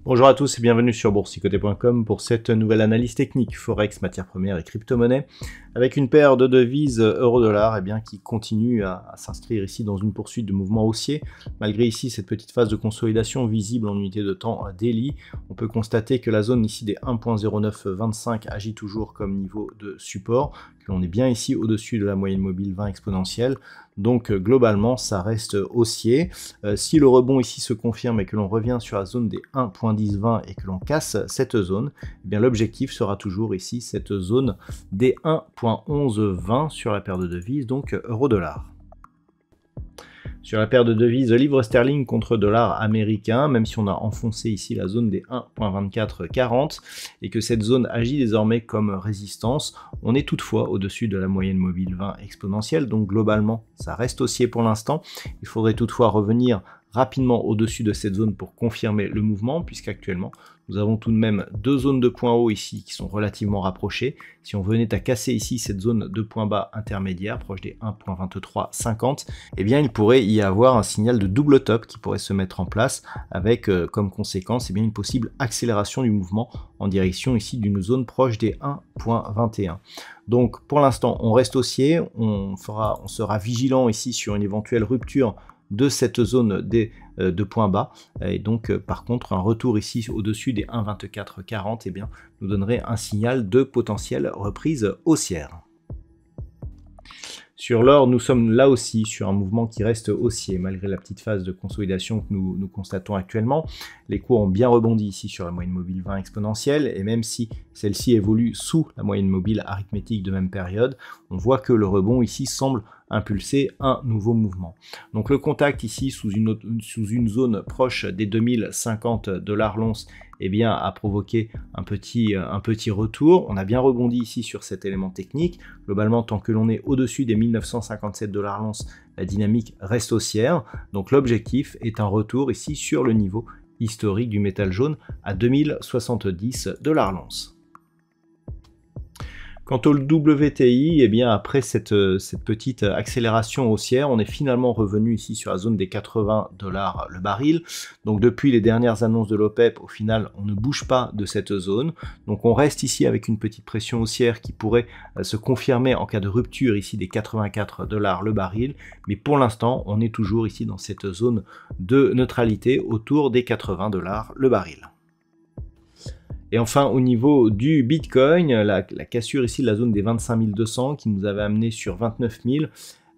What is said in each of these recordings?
Bonjour à tous et bienvenue sur boursicoté.com pour cette nouvelle analyse technique Forex, matières premières et crypto-monnaies avec une paire de devises euro-dollar qui continue à s'inscrire ici dans une poursuite de mouvement haussier. Malgré ici cette petite phase de consolidation visible en unité de temps daily, on peut constater que la zone ici des 1.0925 agit toujours comme niveau de support, que l'on est bien ici au-dessus de la moyenne mobile 20 exponentielle. Donc globalement ça reste haussier. Si le rebond ici se confirme et que l'on revient sur la zone des 1.1020 et que l'on casse cette zone, l'objectif sera toujours ici cette zone des 1.1120 sur la paire de devises, donc euro-dollar. Sur la paire de devises livre sterling contre dollar américain, même si on a enfoncé ici la zone des 1.2440 et que cette zone agit désormais comme résistance, on est toutefois au-dessus de la moyenne mobile 20 exponentielle, donc globalement ça reste haussier pour l'instant. Il faudrait toutefois revenir rapidement au-dessus de cette zone pour confirmer le mouvement, puisqu'actuellement nous avons tout de même deux zones de points hauts ici qui sont relativement rapprochées. Si on venait à casser ici cette zone de points bas intermédiaire proche des 1.2350, il pourrait y avoir un signal de double top qui pourrait se mettre en place avec comme conséquence une possible accélération du mouvement en direction ici d'une zone proche des 1.21. Donc pour l'instant on reste haussier, on sera vigilant ici sur une éventuelle rupture de cette zone de points bas, et donc par contre un retour ici au-dessus des 1.2440 nous donnerait un signal de potentielle reprise haussière. Sur l'or, nous sommes là aussi sur un mouvement qui reste haussier malgré la petite phase de consolidation que nous constatons actuellement. Les cours ont bien rebondi ici sur la moyenne mobile 20 exponentielle et même si celle-ci évolue sous la moyenne mobile arithmétique de même période, on voit que le rebond ici semble impulser un nouveau mouvement. Donc le contact ici sous une zone proche des 2050 $ l'once a provoqué un petit retour. On a bien rebondi ici sur cet élément technique. Globalement, tant que l'on est au-dessus des 1957 $ l'once, la dynamique reste haussière. Donc l'objectif est un retour ici sur le niveau historique du métal jaune à 2070 $ l'once. Quant au WTI, après cette petite accélération haussière, on est finalement revenu ici sur la zone des 80 $ le baril. Donc depuis les dernières annonces de l'OPEP, au final, on ne bouge pas de cette zone. Donc on reste ici avec une petite pression haussière qui pourrait se confirmer en cas de rupture ici des 84 $ le baril. Mais pour l'instant, on est toujours ici dans cette zone de neutralité autour des 80 $ le baril. Et enfin, au niveau du Bitcoin, la cassure ici de la zone des 25 200 qui nous avait amené sur 29 000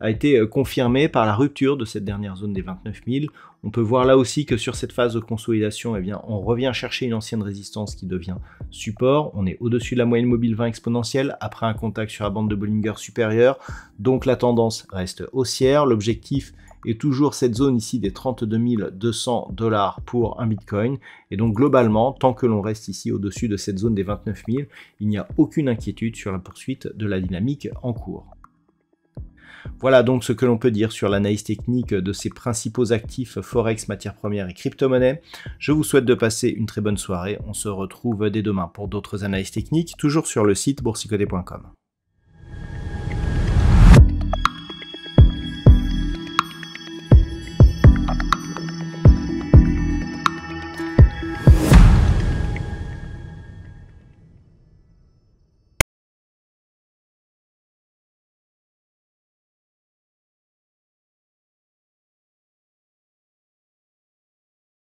a été confirmée par la rupture de cette dernière zone des 29 000. On peut voir là aussi que sur cette phase de consolidation, on revient chercher une ancienne résistance qui devient support. On est au-dessus de la moyenne mobile 20 exponentielle après un contact sur la bande de Bollinger supérieure. Donc la tendance reste haussière. L'objectif est toujours cette zone ici des 32 200 $ pour un Bitcoin. Et donc globalement, tant que l'on reste ici au-dessus de cette zone des 29 000, il n'y a aucune inquiétude sur la poursuite de la dynamique en cours. Voilà donc ce que l'on peut dire sur l'analyse technique de ces principaux actifs Forex, matières premières et crypto-monnaies. Je vous souhaite de passer une très bonne soirée. On se retrouve dès demain pour d'autres analyses techniques, toujours sur le site boursicoté.com.